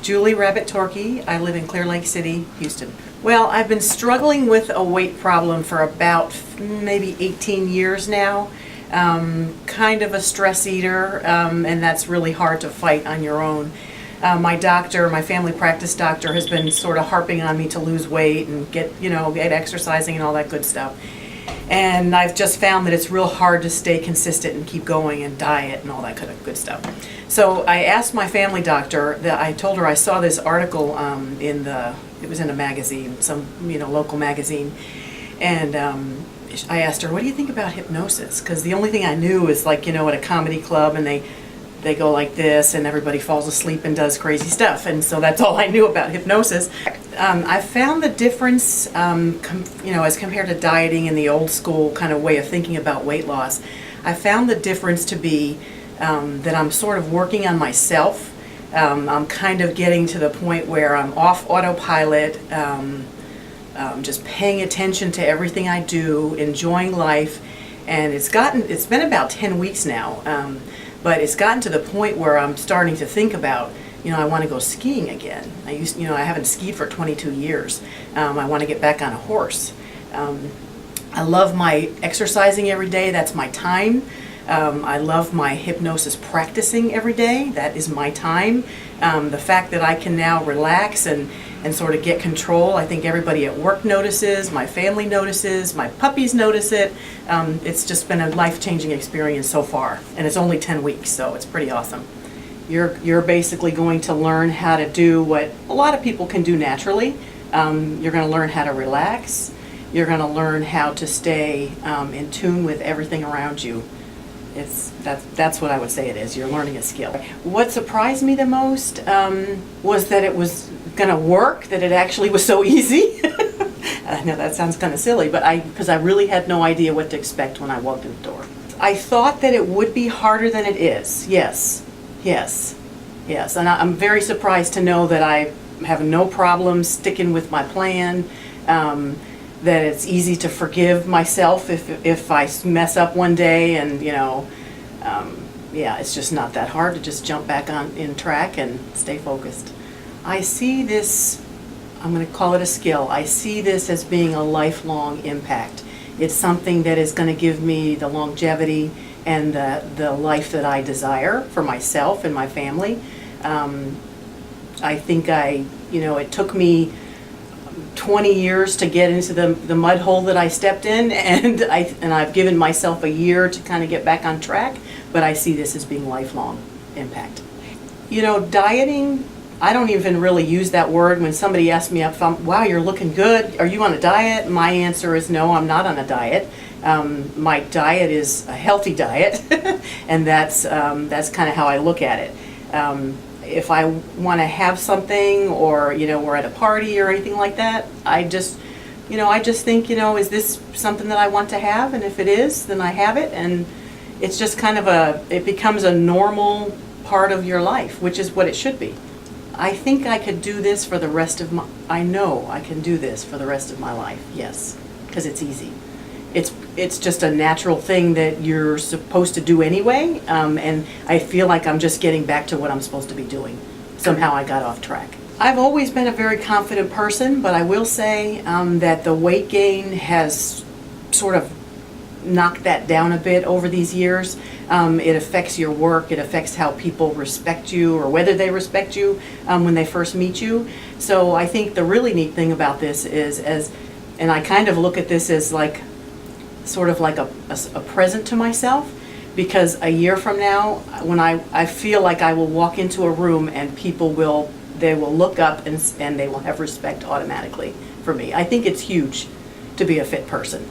Julie Rabbit Torkey. I live in Clear Lake City, Houston. Well, I've been struggling with a weight problem for about maybe 18 years now. Kind of a stress eater, and that's really hard to fight on your own. My doctor, my family practice doctor, has been sort of harping on me to lose weight and get exercising and all that good stuff. And I've just found that it's real hard to stay consistent and keep going and diet and all that kind of good stuff. So I asked my family doctor, that I told her I saw this article it was in a magazine, some local magazine, and I asked her, what do you think about hypnosis? Because the only thing I knew is at a comedy club and they go like this and everybody falls asleep and does crazy stuff, and so that's all I knew about hypnosis. I found the difference, as compared to dieting and the old school kind of way of thinking about weight loss. I found the difference to be that I'm sort of working on myself. I'm kind of getting to the point where I'm off autopilot, just paying attention to everything I do, enjoying life, and it's been about 10 weeks now. But it's gotten to the point where I'm starting to think about, I want to go skiing again. I haven't skied for 22 years. I want to get back on a horse. I love my exercising every day. That's my time. I love my hypnosis practicing every day. That is my time. The fact that I can now relax and sort of get control, I think everybody at work notices, my family notices, my puppies notice it. It's just been a life-changing experience so far, and it's only 10 weeks, so it's pretty awesome. You're basically going to learn how to do what a lot of people can do naturally. You're going to learn how to relax. You're going to learn how to stay in tune with everything around you. That's what I would say it is. You're learning a skill. What surprised me the most was that it was going to work, that it actually was so easy. I know that sounds kind of silly, but because I really had no idea what to expect when I walked in the door. I thought that it would be harder than it is. Yes. And I'm very surprised to know that I have no problem sticking with my plan. That it's easy to forgive myself if I mess up one day, and it's just not that hard to just jump back in track and stay focused. I see this, I'm going to call it a skill, I see this as being a lifelong impact. It's something that is going to give me the longevity and the life that I desire for myself and my family. I think it took me 20 years to get into the mud hole that I stepped in, and I've given myself a year to kind of get back on track, but I see this as being lifelong impact. Dieting, I don't even really use that word. When somebody asks me, wow, you're looking good, are you on a diet? My answer is no, I'm not on a diet. My diet is a healthy diet, and that's kind of how I look at it. If I want to have something, or we're at a party or anything like that, I just think, is this something that I want to have? And if it is, then I have it, and it's just kind of it becomes a normal part of your life, which is what it should be. I think I could do this for the rest of I know I can do this for the rest of my life, yes, because it's easy. It's just a natural thing that you're supposed to do anyway, and I feel like I'm just getting back to what I'm supposed to be doing. Somehow I got off track. I've always been a very confident person, but I will say that the weight gain has sort of knocked that down a bit over these years. It affects your work, it affects how people respect you, or whether they respect you when they first meet you. So I think the really neat thing about this is, and I kind of look at this as sort of like a present to myself, because a year from now, when I feel like I will walk into a room and people will look up and they will have respect automatically for me. I think it's huge to be a fit person.